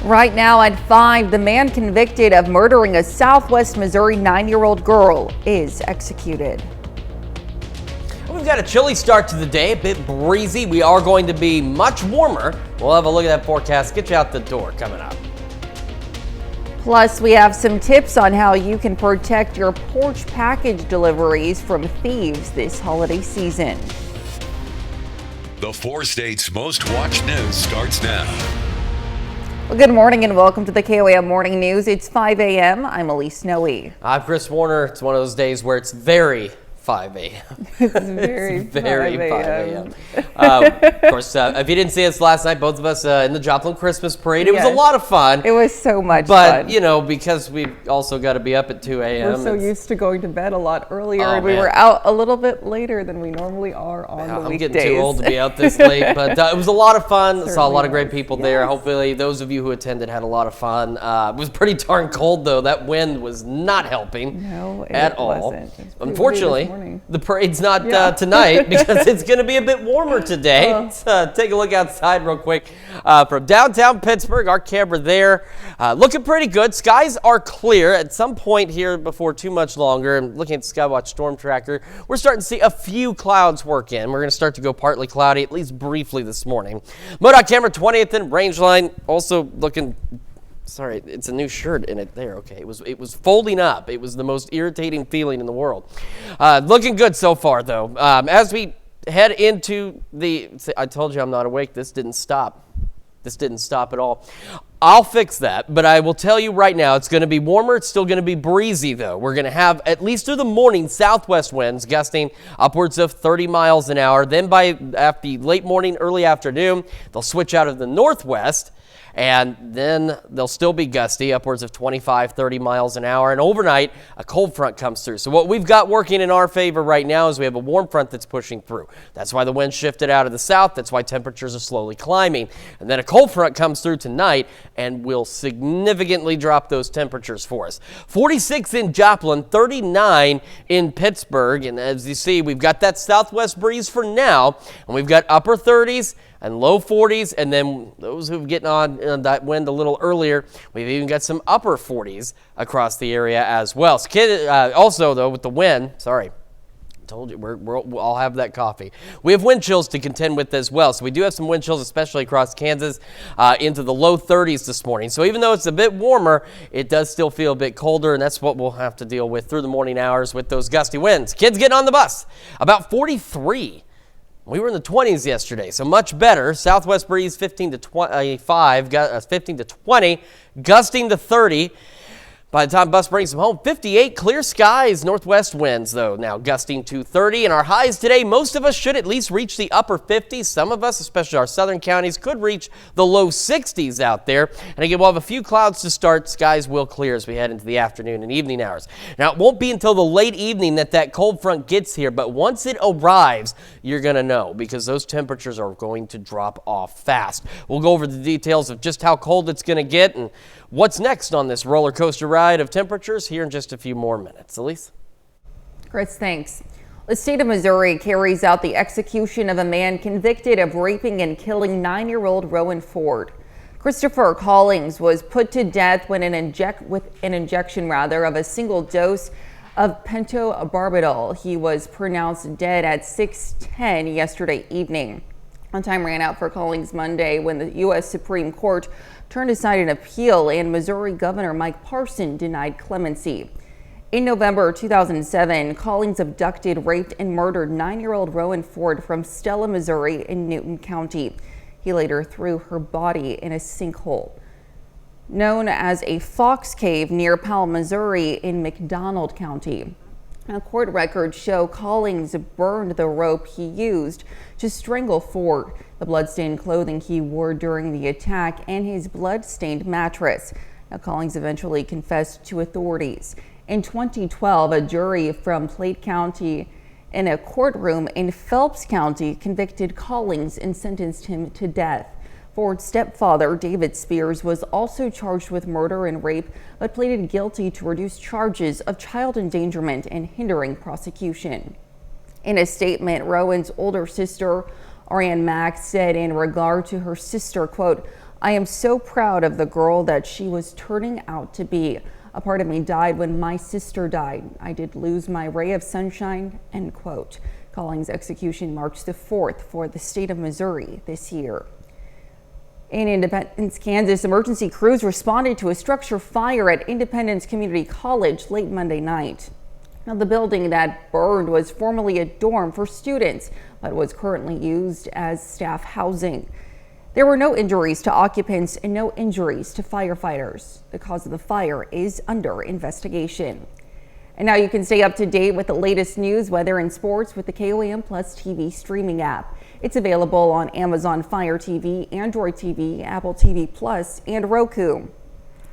Right now at 5, the man convicted of murdering a Southwest Missouri 9-year-old girl is executed. We've got a chilly start to the day, a bit breezy. We are going to be much warmer. We'll have a look at that forecast, get you out the door coming up. Plus, we have some tips on how you can protect your porch package deliveries from thieves this holiday season. The 4 states' most watched news starts now. Well, good morning and welcome to the KOAM Morning News. It's 5 a.m. I'm Elise Snowy. I'm Chris Warner. It's one of those days where it's very 5 a.m. It's very 5 a.m. Of course, if you didn't see us last night, both of us in the Joplin Christmas parade. It was a lot of fun. It was so much fun. But, you know, because we've also got to be up at 2 a.m. We're so used to going to bed a lot earlier, and we man. were out a little bit later than we normally are on the weekdays. I'm getting too old to be out this late, but it was a lot of fun. Certainly Saw a lot of great was. people there. Hopefully, those of you who attended had a lot of fun. It was pretty darn cold, though. That wind was not helping at all. Unfortunately, the parade's not tonight because it's going to be a bit warmer today. Let's take a look outside real quick. From downtown Pittsburgh, our camera there, looking pretty good. Skies are clear. At some point here before too much longer, I'm looking at the Skywatch Storm Tracker, we're starting to see a few clouds work in. We're going to start to go partly cloudy, at least briefly this morning. MoDOT camera 20th and Rangeline also looking... Sorry, it's a new shirt in it there. Okay, it was folding up. It was the most irritating feeling in the world. Looking good so far, though. As we head into I told you I'm not awake. This didn't stop. This didn't stop at all. I'll fix that, but I will tell you right now, it's going to be warmer. It's still going to be breezy, though. We're going to have, at least through the morning, southwest winds gusting upwards of 30 miles an hour. Then by after late morning, early afternoon, they'll switch out of the northwest. And then they'll still be gusty, upwards of 25, 30 miles an hour. And overnight, a cold front comes through. So what we've got working in our favor right now is we have a warm front that's pushing through. That's why the wind shifted out of the south. That's why temperatures are slowly climbing. And then a cold front comes through tonight and will significantly drop those temperatures for us. 46 in Joplin, 39 in Pittsburgh. And as you see, we've got that southwest breeze for now. And we've got upper 30s and low 40s, and then those who've gotten on that wind a little earlier, we've even got some upper 40s across the area as well. So, also, though, with the wind, sorry, I told you, we'll all have that coffee. We have wind chills to contend with as well. So we do have some wind chills, especially across Kansas, into the low 30s this morning. So even though it's a bit warmer, it does still feel a bit colder, and that's what we'll have to deal with through the morning hours with those gusty winds. Kids getting on the bus, about 43. We were in the 20s yesterday, so much better. Southwest breeze 15 to 25, 15 to 20, gusting to 30. By the time bus brings them home, 58 clear skies. Northwest winds, though, now gusting to 30. And our highs today, most of us should at least reach the upper 50s. Some of us, especially our southern counties, could reach the low 60s out there. And again, we'll have a few clouds to start. Skies will clear as we head into the afternoon and evening hours. Now, it won't be until the late evening that cold front gets here. But once it arrives, you're going to know because those temperatures are going to drop off fast. We'll go over the details of just how cold it's going to get and what's next on this roller coaster ride of temperatures here in just a few more minutes. Elise? Chris, thanks. The state of Missouri carries out the execution of a man convicted of raping and killing 9-year-old Rowan Ford. Christopher Collings was put to death when with an injection of a single dose of pentobarbital. He was pronounced dead at 6:10 yesterday evening. Time ran out for Collings Monday when the U.S. Supreme Court turned aside an appeal and Missouri Governor Mike Parson denied clemency. In November 2007, Collings abducted, raped, and murdered 9-year-old Rowan Ford from Stella, Missouri in Newton County. He later threw her body in a sinkhole known as a fox cave near Powell, Missouri in McDonald County. Now, court records show Collings burned the rope he used to strangle Ford, the bloodstained clothing he wore during the attack, and his blood-stained mattress. Now, Collings eventually confessed to authorities. In 2012, a jury from Plate County in a courtroom in Phelps County convicted Collings and sentenced him to death. Ford's stepfather, David Spears, was also charged with murder and rape, but pleaded guilty to reduced charges of child endangerment and hindering prosecution. In a statement, Rowan's older sister, Ariane Mack said in regard to her sister, quote, "I am so proud of the girl that she was turning out to be. A part of me died when my sister died. I did lose my ray of sunshine," end quote. Callings' execution marks the 4th for the state of Missouri this year. In Independence, Kansas, emergency crews responded to a structure fire at Independence Community College late Monday night. Now, the building that burned was formerly a dorm for students, but was currently used as staff housing. There were no injuries to occupants and no injuries to firefighters. The cause of the fire is under investigation. And now you can stay up to date with the latest news, weather, and sports with the KOAM Plus TV streaming app. It's available on Amazon Fire TV, Android TV, Apple TV Plus, and Roku.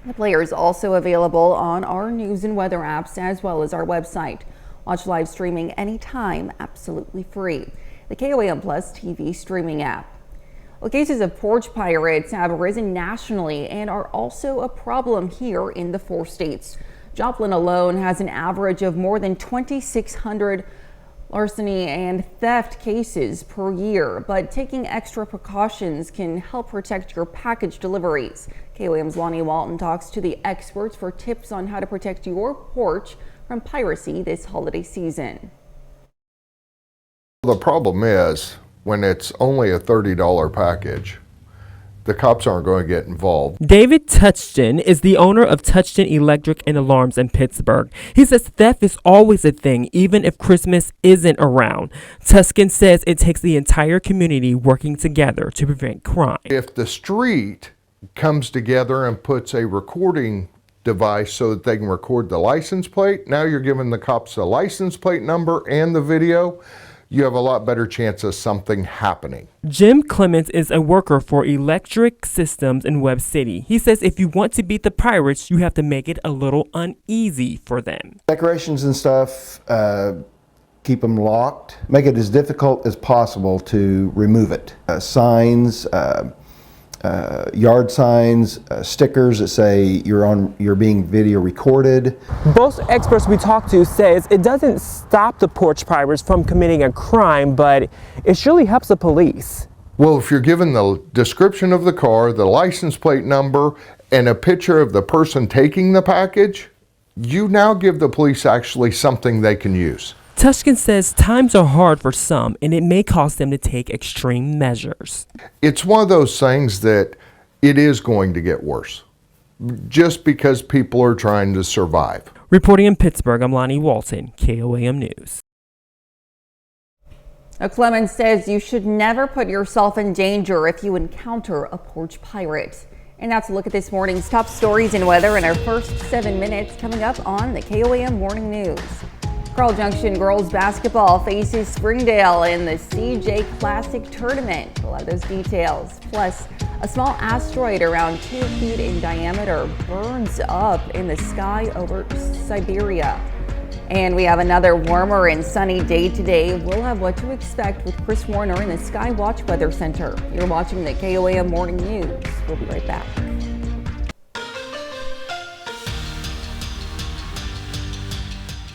The player is also available on our news and weather apps as well as our website. Watch live streaming anytime, absolutely free. The KOAM Plus TV streaming app. Well, cases of porch pirates have risen nationally and are also a problem here in the 4 states. Joplin alone has an average of more than 2,600 larceny and theft cases per year, but taking extra precautions can help protect your package deliveries. KOAM's Lonnie Walton talks to the experts for tips on how to protect your porch from piracy this holiday season. The problem is when it's only a $30 package, the cops aren't going to get involved. David Touchton is the owner of Touchton Electric and Alarms in Pittsburgh. He says theft is always a thing, even if Christmas isn't around. Touchton says it takes the entire community working together to prevent crime. If the street comes together and puts a recording device so that they can record the license plate, now you're giving the cops the license plate number and the video, you have a lot better chance of something happening. Jim Clements is a worker for Electric Systems in Webb City. He says if you want to beat the pirates, you have to make it a little uneasy for them. Decorations and stuff, keep them locked. Make it as difficult as possible to remove it. Signs, yard signs, stickers that say you're being video recorded. Most experts we talk to says it doesn't stop the porch pirates from committing a crime, but it surely helps the police. Well, if you're given the description of the car, the license plate number, and a picture of the person taking the package, you now give the police actually something they can use. Touchton says times are hard for some, and it may cause them to take extreme measures. It's one of those things that it is going to get worse, just because people are trying to survive. Reporting in Pittsburgh, I'm Lonnie Walton, KOAM News. Clemens says you should never put yourself in danger if you encounter a porch pirate. And now to look at this morning's top stories and weather in our first 7 minutes coming up on the KOAM Morning News. Carl Junction girls basketball faces Springdale in the CJ Classic Tournament. We'll have those details. Plus, a small asteroid around 2 feet in diameter burns up in the sky over Siberia. And we have another warmer and sunny day today. We'll have what to expect with Chris Warner in the Sky Watch Weather Center. You're watching the KOAM Morning News. We'll be right back.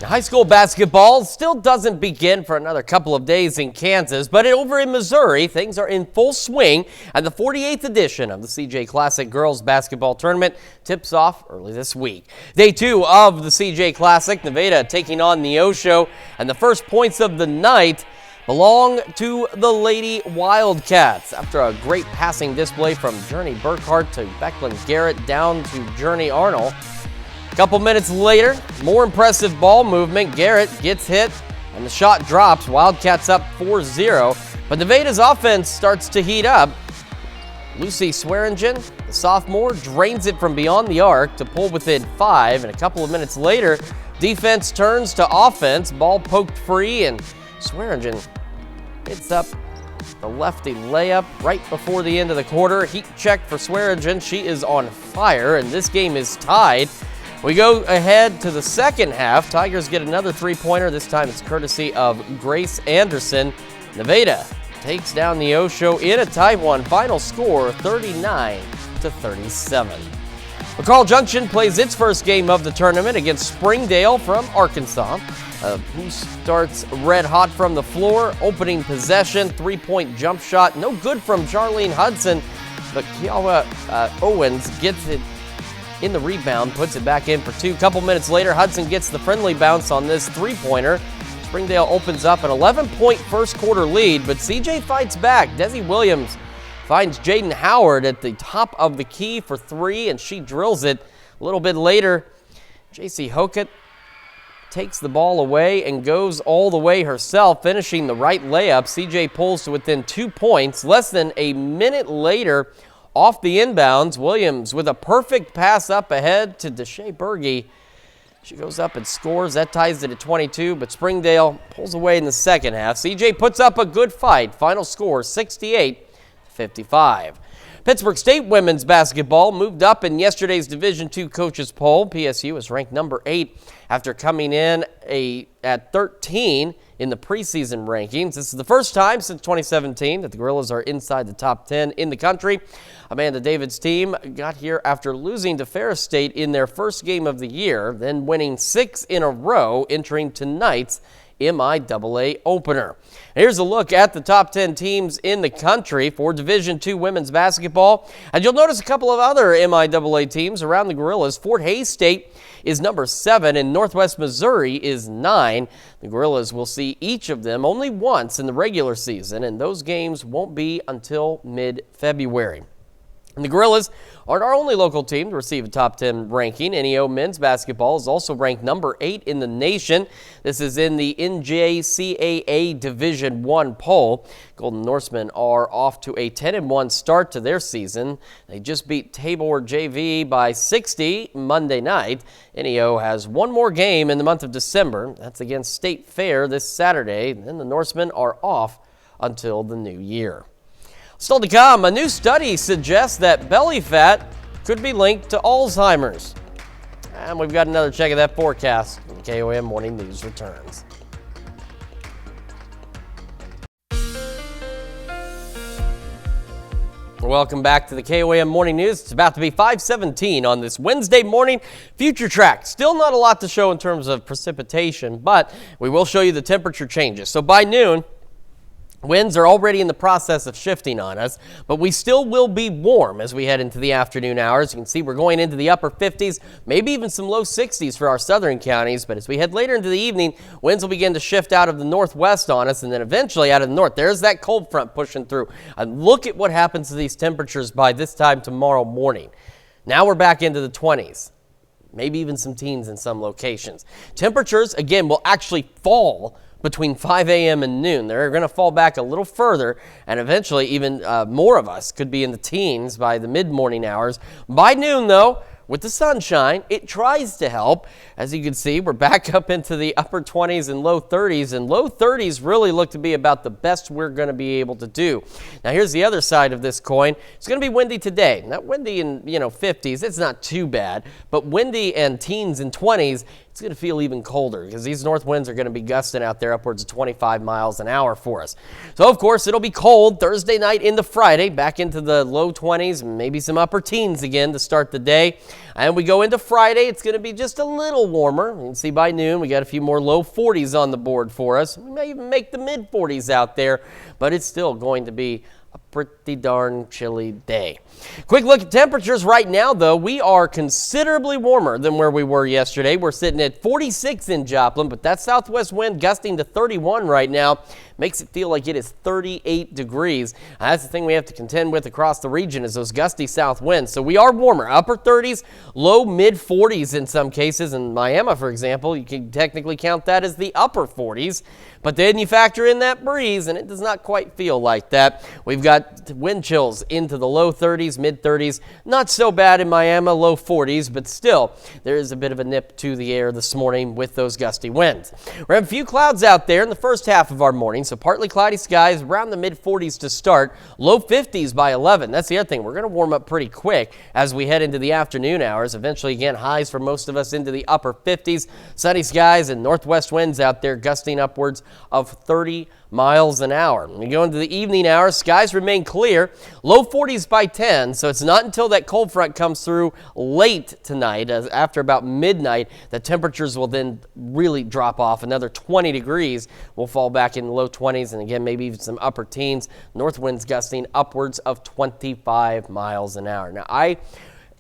High school basketball still doesn't begin for another couple of days in Kansas, but over in Missouri, things are in full swing, and the 48th edition of the CJ Classic Girls Basketball Tournament tips off early this week. Day 2 of the CJ Classic, Nevada taking on Neosho, and the first points of the night belong to the Lady Wildcats. After a great passing display from Journey Burkhart to Becklin Garrett down to Journey Arnold, couple minutes later, more impressive ball movement. Garrett gets hit and the shot drops. Wildcats up 4-0, but Nevada's offense starts to heat up. Lucy Swearingen, the sophomore, drains it from beyond the arc to pull within 5, and a couple of minutes later, defense turns to offense. Ball poked free, and Swearingen hits up the lefty layup right before the end of the quarter. Heat check for Swearingen. She is on fire, and this game is tied. We go ahead to the second half. Tigers get another three-pointer. This time it's courtesy of Grace Anderson. Nevada takes down Neosho in a tight one. Final score 39-37. McCall Junction plays its first game of the tournament against Springdale from Arkansas. Who starts red hot from the floor? Opening possession, three-point jump shot. No good from Charlene Hudson, but Kiawa Owens gets it in the rebound, puts it back in for two. Couple minutes later, Hudson gets the friendly bounce on this three-pointer. Springdale opens up an 11-point first quarter lead, but CJ fights back. Desi Williams finds Jaden Howard at the top of the key for three, and she drills it. A little bit later, JC Hokett takes the ball away and goes all the way herself, finishing the right layup. CJ pulls to within 2 points. Less than a minute later, off the inbounds, Williams with a perfect pass up ahead to Deshae Berge. She goes up and scores. That ties it at 22, but Springdale pulls away in the second half. CJ puts up a good fight. Final score, 68-55. Pittsburgh State women's basketball moved up in yesterday's Division II coaches poll. PSU is ranked number 8 after coming in at 13 in the preseason rankings. This is the first time since 2017 that the Gorillas are inside the top 10 in the country. Amanda David's team got here after losing to Ferris State in their first game of the year, then winning 6 in a row, entering tonight's MIAA opener. Here's a look at the top 10 teams in the country for Division II women's basketball. And you'll notice a couple of other MIAA teams around the Gorillas. Fort Hays State is number 7 and Northwest Missouri is 9. The Gorillas will see each of them only once in the regular season, and those games won't be until mid-February. And the Gorillas aren't our only local team to receive a top 10 ranking. NEO men's basketball is also ranked number 8 in the nation. This is in the NJCAA Division I poll. Golden Norsemen are off to a 10-1 start to their season. They just beat Tabor JV by 60 Monday night. NEO has one more game in the month of December. That's against State Fair this Saturday. Then the Norsemen are off until the new year. Still to come, a new study suggests that belly fat could be linked to Alzheimer's. And we've got another check of that forecast when the KOAM Morning News returns. Welcome back to the KOAM Morning News. It's about to be 5:17 on this Wednesday morning. Future track. Still not a lot to show in terms of precipitation, but we will show you the temperature changes. So by noon, winds are already in the process of shifting on us, but we still will be warm as we head into the afternoon hours. You can see we're going into the upper 50s, maybe even some low 60s for our southern counties, but as we head later into the evening, winds will begin to shift out of the northwest on us and then eventually out of the north. There's that cold front pushing through. And look at what happens to these temperatures by this time tomorrow morning. Now we're back into the 20s, maybe even some teens in some locations. Temperatures, again, will actually fall between 5 a.m. and noon. They're going to fall back a little further, and eventually even more of us could be in the teens by the mid-morning hours. By noon, though, with the sunshine, it tries to help. As you can see, we're back up into the upper 20s and low 30s, and low 30s really look to be about the best we're going to be able to do. Now, here's the other side of this coin. It's going to be windy today. Not windy in, 50s. It's not too bad, but windy and teens and 20s, it's going to feel even colder because these north winds are going to be gusting out there upwards of 25 miles an hour for us. So, of course, it'll be cold Thursday night into Friday, back into the low 20s, maybe some upper teens again to start the day. And we go into Friday, it's going to be just a little warmer. You can see by noon, we got a few more low 40s on the board for us. We may even make the mid 40s out there, but it's still going to be a pretty darn chilly day. Quick look at temperatures right now, though. We are considerably warmer than where we were yesterday. We're sitting at 46 in Joplin, but that southwest wind gusting to 31 right now makes it feel like it is 38 degrees. That's the thing we have to contend with across the region is those gusty south winds. So we are warmer, upper 30s, low mid 40s in some cases. In Miami, for example, you can technically count that as the upper 40s. But then you factor in that breeze, and it does not quite feel like that. We've got wind chills into the low 30s, mid 30s. Not so bad in Miami, low 40s, but still, there is a bit of a nip to the air this morning with those gusty winds. We have a few clouds out there in the first half of our morning, so partly cloudy skies, around the mid 40s to start, low 50s by 11. That's the other thing. We're going to warm up pretty quick as we head into the afternoon hours. Eventually, again, highs for most of us into the upper 50s. Sunny skies and northwest winds out there gusting upwards of 30 miles an hour. When we go into the evening hours, skies remain clear, low 40s by 10, so it's not until that cold front comes through late tonight, after about midnight, that temperatures will then really drop off. Another 20 degrees will fall back in the low 20s, and again, maybe even some upper teens. North winds gusting upwards of 25 miles an hour. Now, I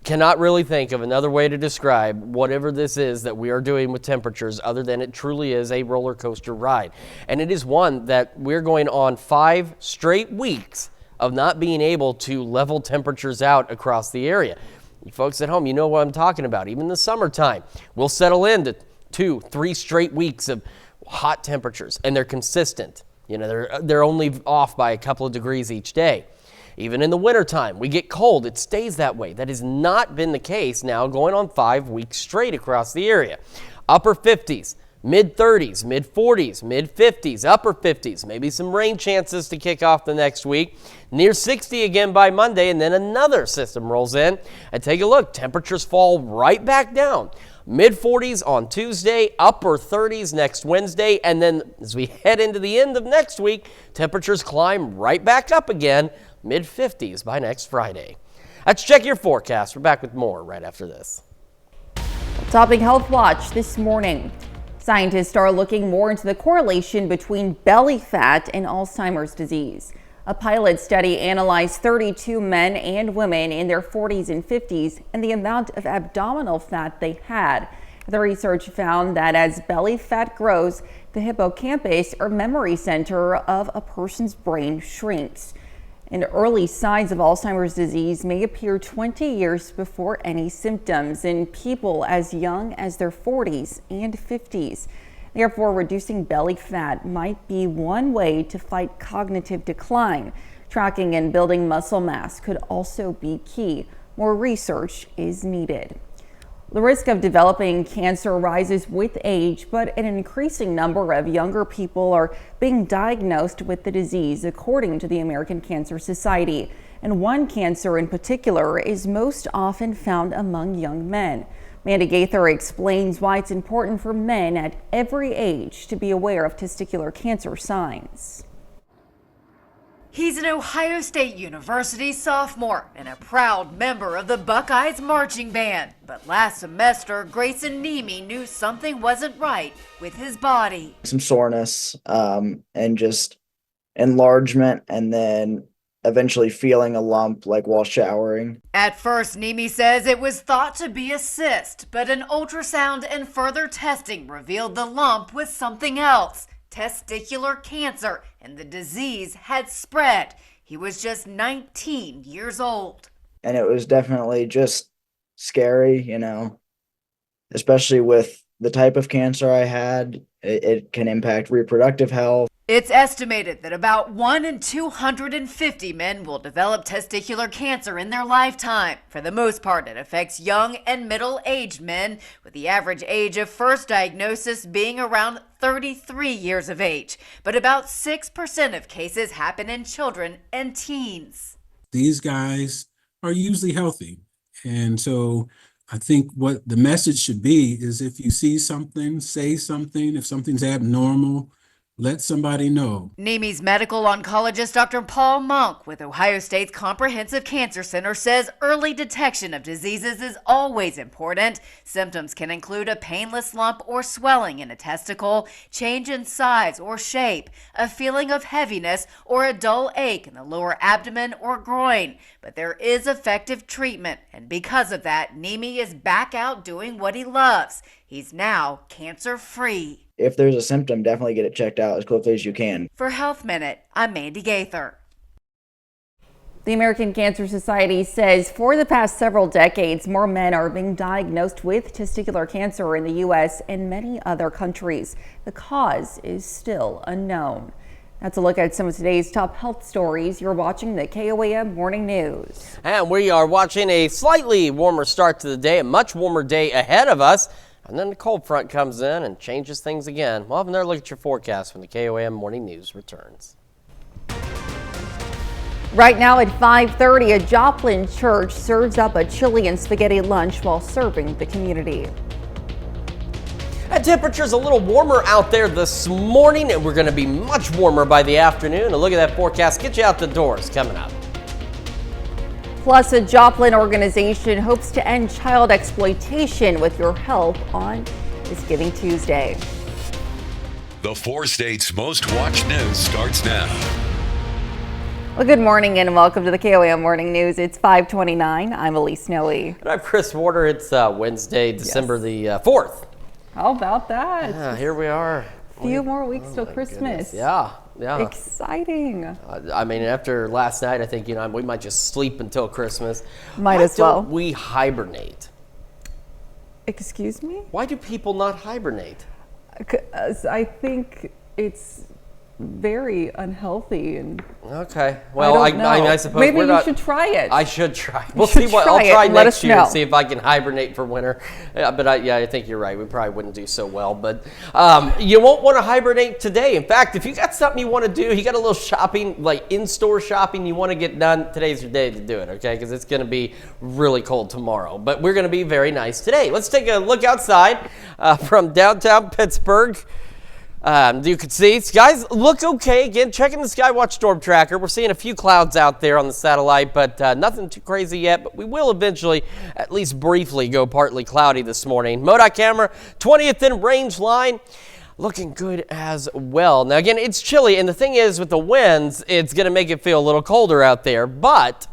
cannot really think of another way to describe whatever this is that we are doing with temperatures other than it truly is a roller coaster ride. And it is one that we're going on 5 straight weeks of not being able to level temperatures out across the area. You folks at home, you know what I'm talking about. Even in the summertime, we'll settle into 2-3 straight weeks of hot temperatures, and they're consistent. You know, they're only off by a couple of degrees each day. Even in the wintertime, we get cold. It stays that way. That has not been the case now going on 5 weeks straight across the area. Upper 50s, mid 30s, mid 40s, mid 50s, upper 50s, maybe some rain chances to kick off the next week. Near 60 again by Monday, and then another system rolls in. And take a look, temperatures fall right back down. Mid 40s on Tuesday, upper 30s next Wednesday, and then as we head into the end of next week, temperatures climb right back up again. Mid 50s by next Friday. Let's check your forecast. We're back with more right after this. Topping Health Watch this morning. Scientists are looking more into the correlation between belly fat and Alzheimer's disease. A pilot study analyzed 32 men and women in their 40s and 50s and the amount of abdominal fat they had. The research found that as belly fat grows, the hippocampus, or memory center of a person's brain, shrinks. And early signs of Alzheimer's disease may appear 20 years before any symptoms in people as young as their 40s and 50s. Therefore, reducing belly fat might be one way to fight cognitive decline. Tracking and building muscle mass could also be key. More research is needed. The risk of developing cancer rises with age, but an increasing number of younger people are being diagnosed with the disease, according to the American Cancer Society. And one cancer in particular is most often found among young men. Mandy Gaither explains why it's important for men at every age to be aware of testicular cancer signs. He's an Ohio State University sophomore and a proud member of the Buckeyes marching band. But last semester, Grayson Nemi knew something wasn't right with his body. Some soreness and just enlargement, and then eventually feeling a lump like while showering. At first, Nemi says it was thought to be a cyst, but an ultrasound and further testing revealed the lump was something else. Testicular cancer, and the disease had spread. He was just 19 years old. And it was definitely just scary, you know, especially with the type of cancer I had. It can impact reproductive health. It's estimated that about 1 in 250 men will develop testicular cancer in their lifetime. For the most part, it affects young and middle-aged men, with the average age of first diagnosis being around 33 years of age. But about 6% of cases happen in children and teens. These guys are usually healthy. And so I think what the message should be is, if you see something, say something. If something's abnormal, let somebody know. Nemi's medical oncologist, Dr. Paul Monk with Ohio State's Comprehensive Cancer Center, says early detection of diseases is always important. Symptoms can include a painless lump or swelling in a testicle, change in size or shape, a feeling of heaviness, or a dull ache in the lower abdomen or groin. But there is effective treatment, and because of that, Nemi is back out doing what he loves. He's now cancer-free. If there's a symptom, definitely get it checked out as quickly as you can. For Health Minute, I'm Mandy Gaither. The American Cancer Society says for the past several decades, more men are being diagnosed with testicular cancer in the U.S. and many other countries. The cause is still unknown. That's a look at some of today's top health stories. You're watching the KOAM Morning News. And we are watching a slightly warmer start to the day, a much warmer day ahead of us. And then the cold front comes in and changes things again. We'll have another look at your forecast when the KOAM Morning News returns. Right now at 5:30, a Joplin church serves up a chili and spaghetti lunch while serving the community. That temperature's a little warmer out there this morning, and we're going to be much warmer by the afternoon. A look at that forecast. Get you out the doors coming up. Plus, a Joplin organization hopes to end child exploitation with your help on this Giving Tuesday. The 4 states' most watched news starts now. Well, good morning and welcome to the KOAM Morning News. It's 5:29. I'm Elise Snowe. And I'm Chris Warder. It's Wednesday, December the 4th. How about that? Yeah, here we are. A few more weeks till Christmas. Goodness. Yeah. Exciting. I mean, after last night, I think, we might just sleep until Christmas. Might as well. Why don't we hibernate? Excuse me? Why do people not hibernate? 'Cause I think it's very unhealthy and okay. Well, I suppose maybe you should try it. I should try. We'll see what I'll try next year and see if I can hibernate for winter. Yeah, but I think you're right. We probably wouldn't do so well. But you won't want to hibernate today. In fact, if you got something you want to do, you got a little shopping, like in-store shopping you want to get done, today's your day to do it, okay? Because it's going to be really cold tomorrow. But we're going to be very nice today. Let's take a look outside from downtown Pittsburgh. You can see skies look okay. Again, checking the Skywatch Storm Tracker. We're seeing a few clouds out there on the satellite, but nothing too crazy yet. But we will eventually, at least briefly, go partly cloudy this morning. MoDOT camera, 20th in range line. Looking good as well. Now, again, it's chilly, and the thing is, with the winds, it's going to make it feel a little colder out there, but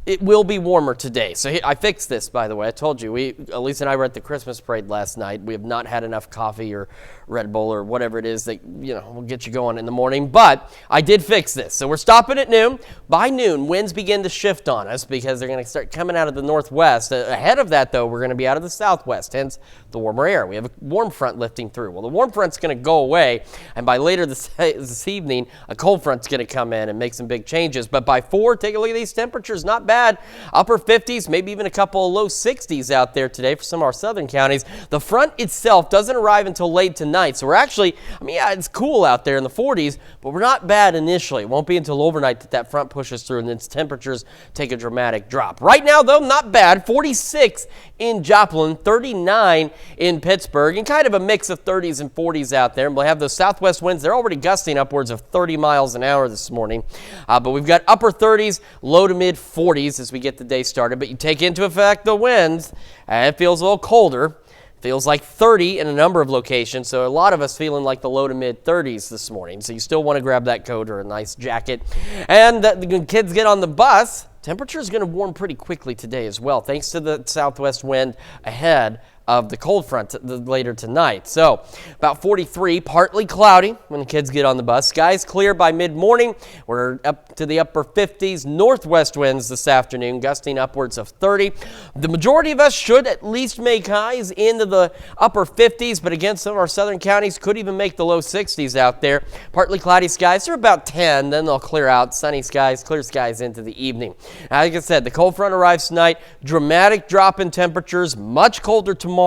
it will be warmer today. So I fixed this, by the way. I told you, Elise and I were at the Christmas parade last night. We have not had enough coffee or Red Bull or whatever it is that, will get you going in the morning. But I did fix this. So we're stopping at noon. By noon, winds begin to shift on us because they're going to start coming out of the northwest. Ahead of that, though, we're going to be out of the southwest, hence the warmer air. We have a warm front lifting through. Well, the warm front's going to go away, and by later this evening, a cold front's going to come in and make some big changes. But by 4, take a look at these temperatures. Not bad. Upper 50s, maybe even a couple of low 60s out there today for some of our southern counties. The front itself doesn't arrive until late tonight. So we're actually, it's cool out there in the 40s, but we're not bad initially. It won't be until overnight that front pushes through and then temperatures take a dramatic drop. Right now, though, not bad. 46 in Joplin, 39 in Pittsburgh, and kind of a mix of 30s and 40s out there. And we'll have those southwest winds. They're already gusting upwards of 30 miles an hour this morning. But we've got upper 30s, low to mid 40s as we get the day started. But you take into effect the winds, and it feels a little colder. Feels like 30 in a number of locations, so a lot of us feeling like the low to mid 30s this morning. So you still want to grab that coat or a nice jacket. And when kids get on the bus, temperature is going to warm pretty quickly today as well, thanks to the southwest wind ahead of the cold front later tonight. So about 43, partly cloudy when the kids get on the bus. Skies clear by mid-morning. We're up to the upper 50s. Northwest winds this afternoon, gusting upwards of 30. The majority of us should at least make highs into the upper 50s, but again, some of our southern counties could even make the low 60s out there. Partly cloudy skies are about 10, then they'll clear out. Sunny skies, clear skies into the evening. Like I said, the cold front arrives tonight. Dramatic drop in temperatures, much colder tomorrow,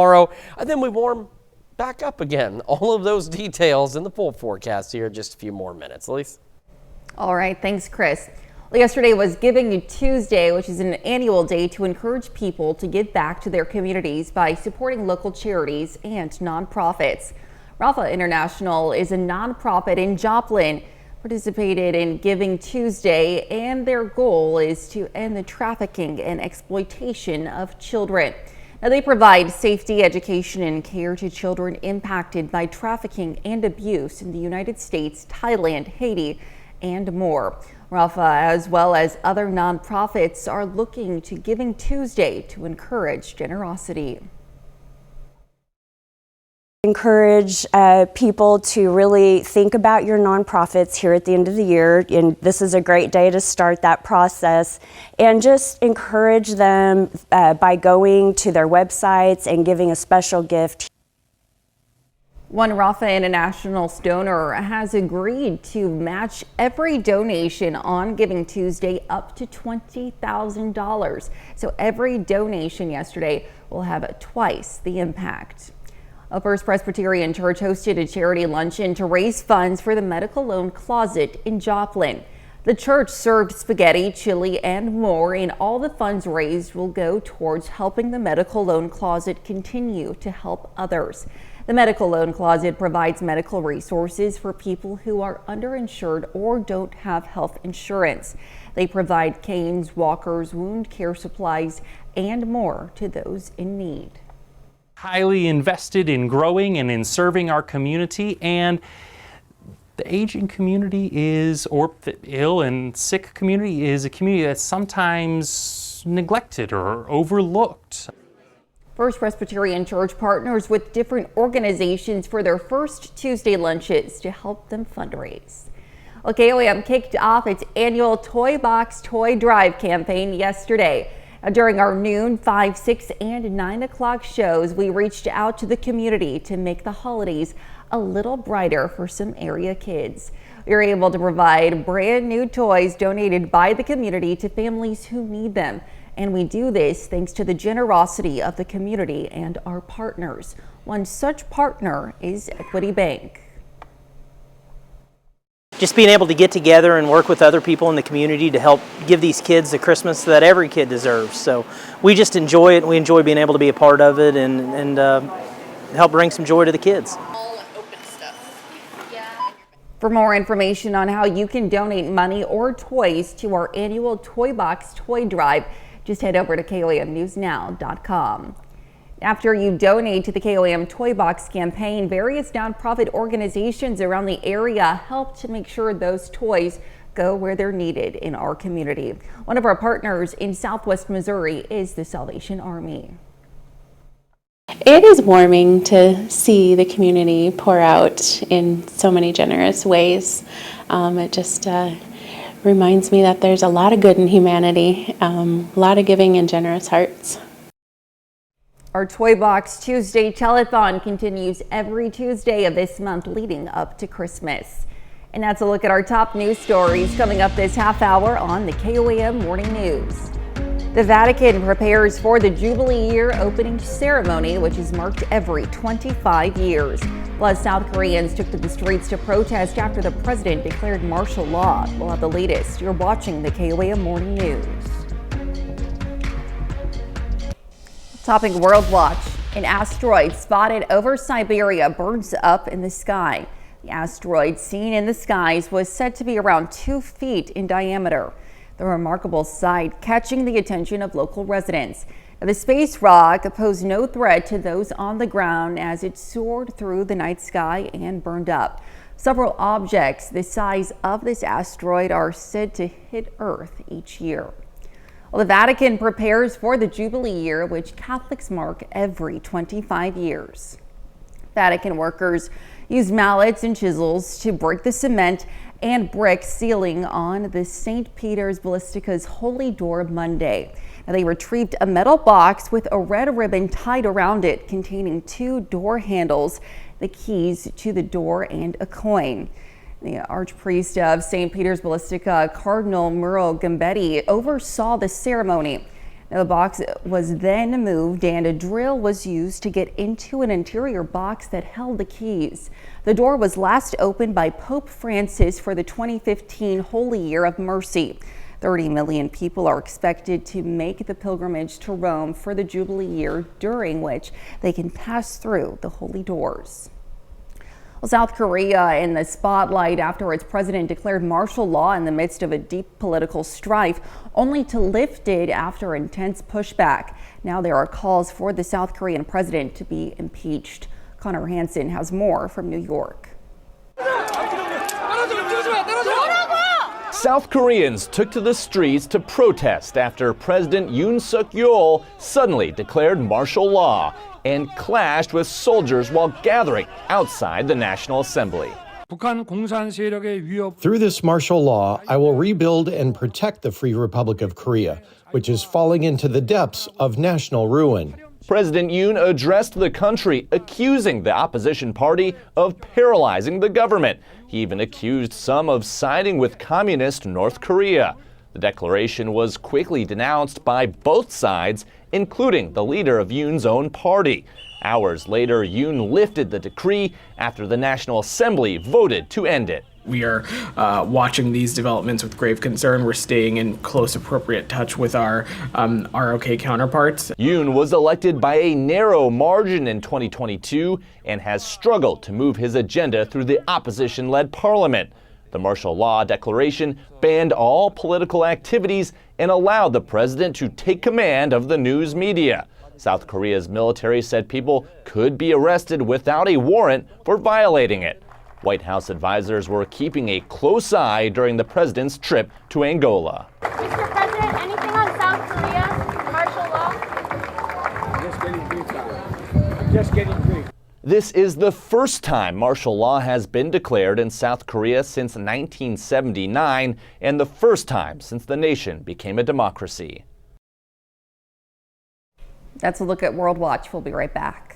and then we warm back up again. All of those details in the full forecast here in just a few more minutes. Elise? All right, thanks, Chris. Well, yesterday was Giving Tuesday, which is an annual day to encourage people to give back to their communities by supporting local charities and nonprofits. Rafa International is a nonprofit in Joplin, participated in Giving Tuesday, and their goal is to end the trafficking and exploitation of children. Now, they provide safety, education, and care to children impacted by trafficking and abuse in the United States, Thailand, Haiti, and more. Rafa, as well as other nonprofits, are looking to Giving Tuesday to encourage generosity. Encourage people to really think about your nonprofits here at the end of the year, and this is a great day to start that process, and just encourage them by going to their websites and giving a special gift. One Rafa International donor has agreed to match every donation on Giving Tuesday up to $20,000. So every donation yesterday will have twice the impact. A First Presbyterian Church hosted a charity luncheon to raise funds for the medical loan closet in Joplin. The church served spaghetti, chili, and more, and all the funds raised will go towards helping the medical loan closet continue to help others. The Medical Loan Closet provides medical resources for people who are underinsured or don't have health insurance. They provide canes, walkers, wound care supplies, and more to those in need. Highly invested in growing and in serving our community, and the aging community is, or the ill and sick community is a community that's sometimes neglected or overlooked. First Presbyterian Church partners with different organizations for their first Tuesday lunches to help them fundraise. Well, KOAM kicked off its annual Toy Box Toy Drive campaign yesterday. During our noon, 5, 6, and 9 o'clock shows, we reached out to the community to make the holidays a little brighter for some area kids. We were able to provide brand new toys donated by the community to families who need them. And we do this thanks to the generosity of the community and our partners. One such partner is Equity Bank. Just being able to get together and work with other people in the community to help give these kids the Christmas that every kid deserves. So we just enjoy it. We enjoy being able to be a part of it and help bring some joy to the kids. For more information on how you can donate money or toys to our annual Toy Box Toy Drive, just head over to KOAMNewsNow.com. After you donate to the KOAM Toy Box campaign, various nonprofit organizations around the area help to make sure those toys go where they're needed in our community. One of our partners in Southwest Missouri is the Salvation Army. It is warming to see the community pour out in so many generous ways. It just reminds me that there's a lot of good in humanity, a lot of giving and generous hearts. Our Toy Box Tuesday telethon continues every Tuesday of this month leading up to Christmas. And that's a look at our top news stories coming up this half hour on the KOAM Morning News. The Vatican prepares for the Jubilee Year opening ceremony, which is marked every 25 years. Plus, South Koreans took to the streets to protest after the president declared martial law. We'll have the latest. You're watching the KOAM Morning News. Topping World Watch, an asteroid spotted over Siberia burns up in the sky. The asteroid seen in the skies was said to be around 2 feet in diameter. The remarkable sight catching the attention of local residents. The space rock posed no threat to those on the ground as it soared through the night sky and burned up. Several objects the size of this asteroid are said to hit Earth each year. Well, the Vatican prepares for the Jubilee Year, which Catholics mark every 25 years. Vatican workers use mallets and chisels to break the cement and brick ceiling on the St. Peter's Basilica's Holy Door Monday. Now, they retrieved a metal box with a red ribbon tied around it containing 2 door handles, the keys to the door, and a coin. The Archpriest of St. Peter's Basilica, Cardinal Muro Gambetti, oversaw the ceremony. Now, the box was then moved and a drill was used to get into an interior box that held the keys. The door was last opened by Pope Francis for the 2015 Holy Year of Mercy. 30 million people are expected to make the pilgrimage to Rome for the Jubilee Year, during which they can pass through the holy doors. Well, South Korea in the spotlight after its president declared martial law in the midst of a deep political strife, only to lift it after intense pushback. Now there are calls for the South Korean president to be impeached. Connor Hansen has more from New York. South Koreans took to the streets to protest after President Yoon Suk-yeol suddenly declared martial law and clashed with soldiers while gathering outside the National Assembly. Through this martial law, I will rebuild and protect the Free Republic of Korea, which is falling into the depths of national ruin. President Yoon addressed the country, accusing the opposition party of paralyzing the government. He even accused some of siding with communist North Korea. The declaration was quickly denounced by both sides, including the leader of Yoon's own party. Hours later, Yoon lifted the decree after the National Assembly voted to end it. We are watching these developments with grave concern. We're staying in close, appropriate touch with our ROK counterparts. Yoon was elected by a narrow margin in 2022 and has struggled to move his agenda through the opposition-led parliament. The martial law declaration banned all political activities and allowed the president to take command of the news media. South Korea's military said people could be arrested without a warrant for violating it. White House advisors were keeping a close eye during the president's trip to Angola. Mr. President, anything on South Korea, martial law? Just getting brief. This is the first time martial law has been declared in South Korea since 1979 and the first time since the nation became a democracy. That's a look at World Watch. We'll be right back.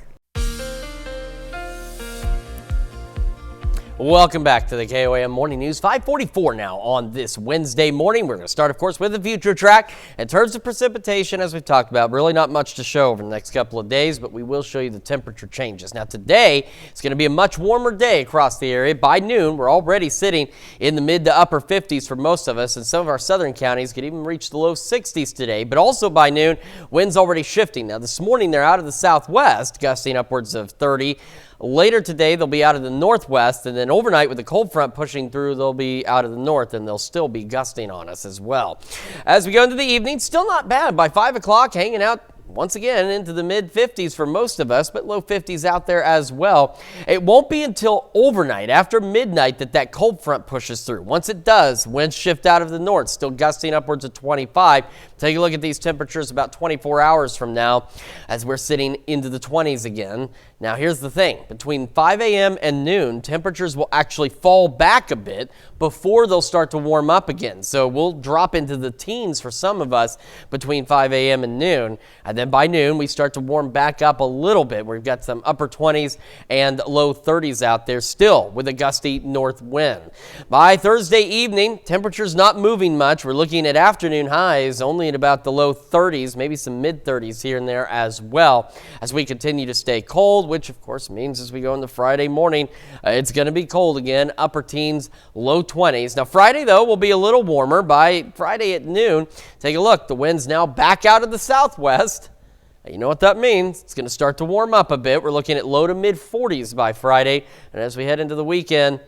Welcome back to the KOAM Morning News. 5:44 now on this Wednesday morning. We're going to start, of course, with the future track. In terms of precipitation, as we've talked about, really not much to show over the next couple of days, but we will show you the temperature changes. Now, today, it's going to be a much warmer day across the area. By noon, we're already sitting in the mid to upper 50s for most of us, and some of our southern counties could even reach the low 60s today. But also by noon, winds already shifting. Now, this morning, they're out of the southwest, gusting upwards of 30. Later today, they'll be out of the northwest, and then overnight with the cold front pushing through, they'll be out of the north, and they'll still be gusting on us as well. As we go into the evening, still not bad. By 5 o'clock, hanging out once again into the mid 50s for most of us, but low 50s out there as well. It won't be until overnight, after midnight, that cold front pushes through. Once it does, winds shift out of the north, still gusting upwards of 25. Take a look at these temperatures about 24 hours from now as we're sitting into the 20s again. Now, here's the thing. Between 5 a.m. and noon, temperatures will actually fall back a bit before they'll start to warm up again. So we'll drop into the teens for some of us between 5 a.m. and noon. And then by noon, we start to warm back up a little bit. We've got some upper 20s and low 30s out there still with a gusty north wind. By Thursday evening, temperatures not moving much. We're looking at afternoon highs only at about the low 30s, maybe some mid 30s here and there as well as we continue to stay cold, which of course means as we go into Friday morning, it's going to be cold again, upper teens, low 20s. Now Friday though will be a little warmer. By Friday at noon, take a look, the wind's now back out of the southwest. You know what that means. It's going to start to warm up a bit. We're looking at low to mid 40s by Friday, and as we head into the weekend,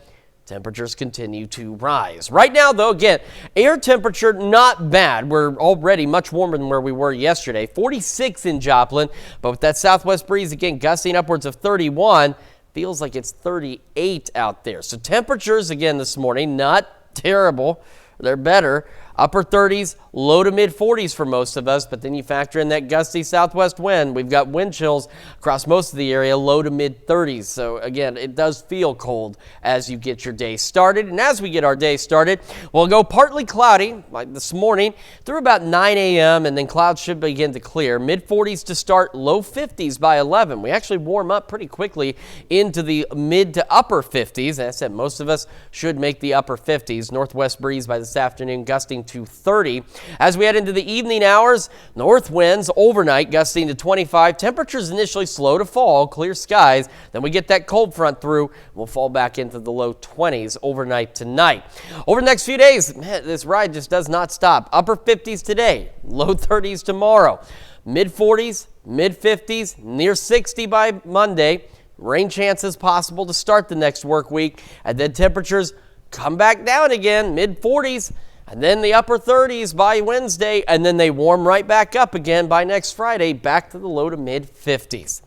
temperatures continue to rise. Right now, though, again, air temperature not bad. We're already much warmer than where we were yesterday. 46 in Joplin, but with that southwest breeze, again, gusting upwards of 31, feels like it's 38 out there. So temperatures, again, this morning, not terrible. They're better. Upper 30s, low to mid 40s for most of us, but then you factor in that gusty southwest wind. We've got wind chills across most of the area, low to mid 30s. So again, it does feel cold as you get your day started. And as we get our day started, we'll go partly cloudy like this morning through about 9 a.m. and then clouds should begin to clear. Mid 40s to start, low 50s by 11. We actually warm up pretty quickly into the mid to upper 50s. As I said, most of us should make the upper 50s. Northwest breeze by this afternoon gusting to 30. As we head into the evening hours, north winds overnight gusting to 25. Temperatures initially slow to fall, clear skies. Then we get that cold front through. We'll fall back into the low 20s overnight tonight. Over the next few days, man, this ride just does not stop. Upper 50s today, low 30s tomorrow. Mid 40s, mid 50s, near 60 by Monday. Rain chances possible to start the next work week. And then temperatures come back down again, mid 40s. And then the upper 30s by Wednesday, and then they warm right back up again by next Friday, back to the low to mid 50s.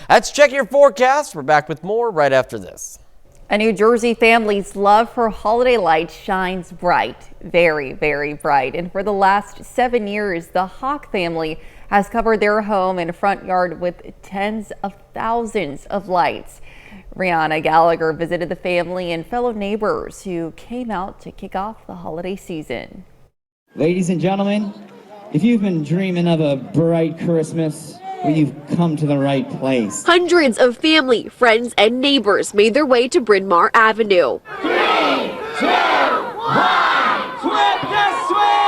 That's Check Your Forecast. We're back with more right after this. A New Jersey family's love for holiday lights shines bright, very, very bright. And for the last 7 years, the Hawk family has covered their home and front yard with tens of thousands of lights. Rihanna Gallagher visited the family and fellow neighbors who came out to kick off the holiday season. Ladies and gentlemen, if you've been dreaming of a bright Christmas, well, you've come to the right place. Hundreds of family, friends, and neighbors made their way to Bryn Mawr Avenue. 3, 2, 1, flip the switch!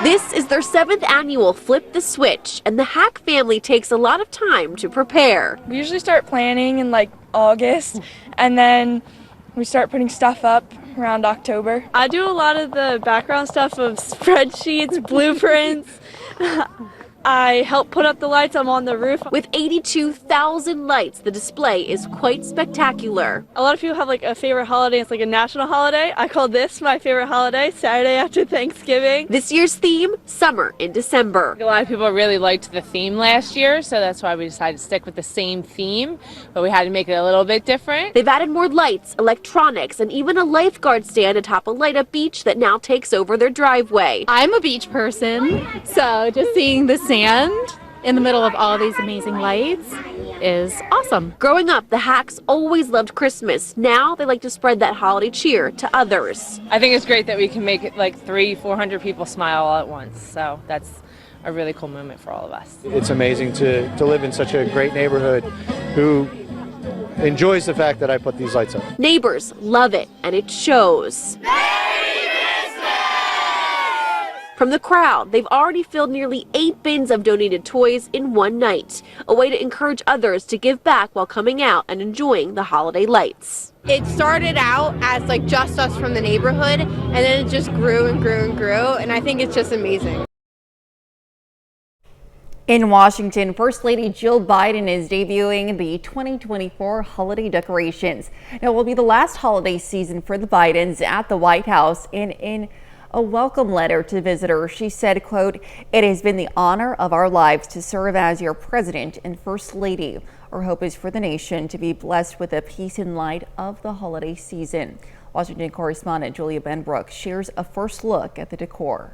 This is their 7th annual Flip the Switch, and the Hack family takes a lot of time to prepare. We usually start planning in like August, and then we start putting stuff up around October. I do a lot of the background stuff of spreadsheets, blueprints. I help put up the lights. I'm on the roof. With 82,000 lights, the display is quite spectacular. A lot of people have like a favorite holiday. It's like a national holiday. I call this my favorite holiday, Saturday after Thanksgiving. This year's theme, summer in December. A lot of people really liked the theme last year, so that's why we decided to stick with the same theme, but we had to make it a little bit different. They've added more lights, electronics, and even a lifeguard stand atop a light-up beach that now takes over their driveway. I'm a beach person, so just seeing the sand in the middle of all these amazing lights is awesome. Growing up, the Hacks always loved Christmas. Now they like to spread that holiday cheer to others. I think it's great that we can make it like 300-400 people smile all at once, so that's a really cool moment for all of us. It's amazing to live in such a great neighborhood who enjoys the fact that I put these lights up. Neighbors love it, and it shows. From the crowd, they've already filled nearly 8 bins of donated toys in one night, a way to encourage others to give back while coming out and enjoying the holiday lights. It started out as like just us from the neighborhood, and then it just grew and grew and grew, and I think it's just amazing. In Washington, First Lady Jill Biden is debuting the 2024 holiday decorations. Now, it will be the last holiday season for the Bidens at the White House, and in a welcome letter to visitors, she said, quote, "It has been the honor of our lives to serve as your president and first lady. Our hope is for the nation to be blessed with the peace and light of the holiday season." Washington correspondent Julia Benbrook shares a first look at the decor.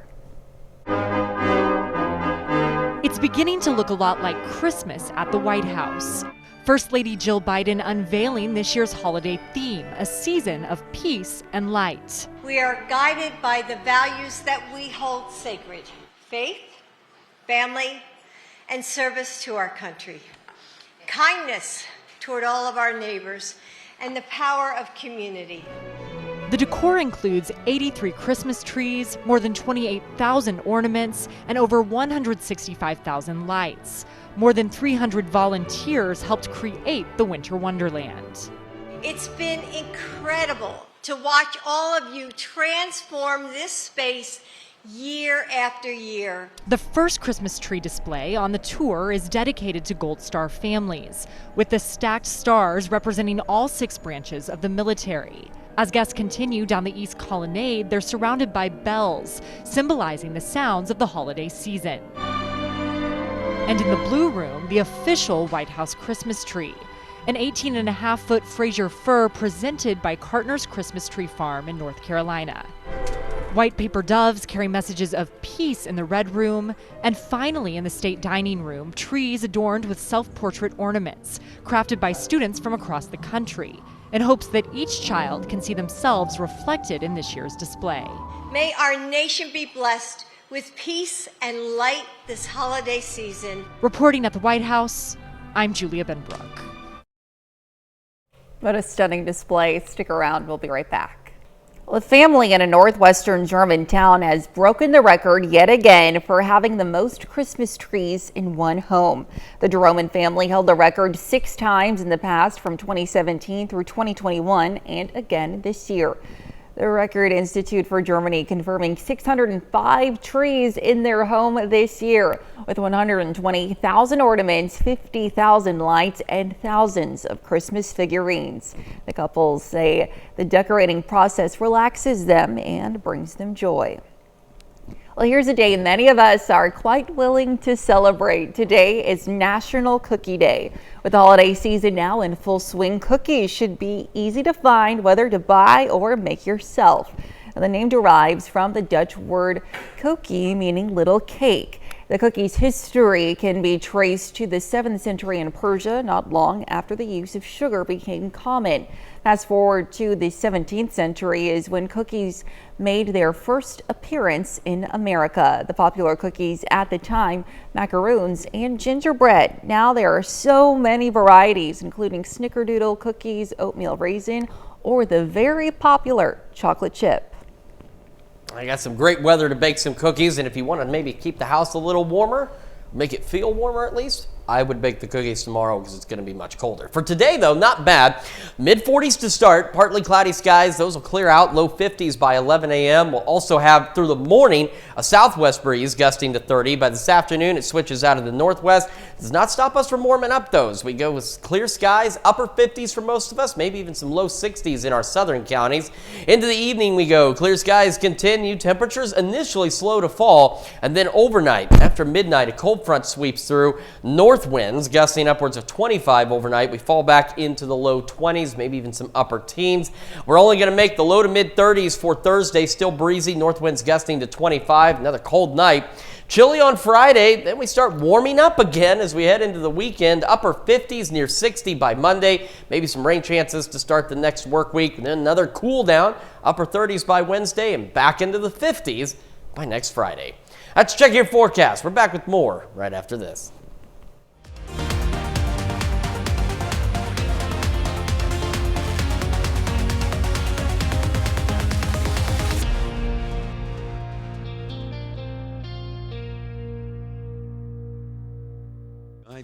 It's beginning to look a lot like Christmas at the White House. First Lady Jill Biden unveiling this year's holiday theme, a season of peace and light. We are guided by the values that we hold sacred: faith, family, and service to our country, kindness toward all of our neighbors, and the power of community. The decor includes 83 Christmas trees, more than 28,000 ornaments, and over 165,000 lights. More than 300 volunteers helped create the Winter Wonderland. It's been incredible to watch all of you transform this space year after year. The first Christmas tree display on the tour is dedicated to Gold Star families, with the stacked stars representing all 6 branches of the military. As guests continue down the East Colonnade, they're surrounded by bells, symbolizing the sounds of the holiday season. And in the Blue Room, the official White House Christmas tree, an 18.5-foot Fraser fir presented by Cartner's Christmas Tree Farm in North Carolina. White paper doves carry messages of peace in the Red Room, and finally in the State Dining Room, trees adorned with self-portrait ornaments, crafted by students from across the country, in hopes that each child can see themselves reflected in this year's display. May our nation be blessed with peace and light this holiday season. Reporting at the White House, I'm Julia Benbrook. What a stunning display. Stick around, we'll be right back. Well, a family in a northwestern German town has broken the record yet again for having the most Christmas trees in one home. The Jeroman family held the record 6 times in the past, from 2017 through 2021, and again this year. The Record Institute for Germany confirming 605 trees in their home this year, with 120,000 ornaments, 50,000 lights, and thousands of Christmas figurines. The couples say the decorating process relaxes them and brings them joy. Well, here's a day many of us are quite willing to celebrate. Today is National Cookie Day. With the holiday season now in full swing, cookies should be easy to find, whether to buy or make yourself. Now, the name derives from the Dutch word koekie, meaning little cake. The cookie's history can be traced to the 7th century in Persia, not long after the use of sugar became common. Fast forward to the 17th century is when cookies made their first appearance in America. The popular cookies at the time, macaroons and gingerbread. Now there are so many varieties, including snickerdoodle cookies, oatmeal raisin, or the very popular chocolate chip. I got some great weather to bake some cookies, and if you want to maybe keep the house a little warmer, make it feel warmer at least, I would bake the cookies tomorrow because it's going to be much colder. For today, though, not bad. Mid-40s to start, partly cloudy skies. Those will clear out, low 50s by 11 a.m. We'll also have, through the morning, a southwest breeze gusting to 30. By this afternoon, it switches out of the northwest. Does not stop us from warming up, though, as we go with clear skies, upper 50s for most of us, maybe even some low 60s in our southern counties. Into the evening we go. Clear skies continue. Temperatures initially slow to fall, and then overnight, after midnight, a cold front sweeps through. North winds gusting upwards of 25 overnight. We fall back into the low 20s, maybe even some upper teens. We're only going to make the low to mid 30s for Thursday. Still breezy. North winds gusting to 25. Another cold night. Chilly on Friday, then we start warming up again as we head into the weekend. Upper 50s, near 60 by Monday. Maybe some rain chances to start the next work week. And then another cool down. Upper 30s by Wednesday and back into the 50s by next Friday. Let's check your forecast. We're back with more right after this.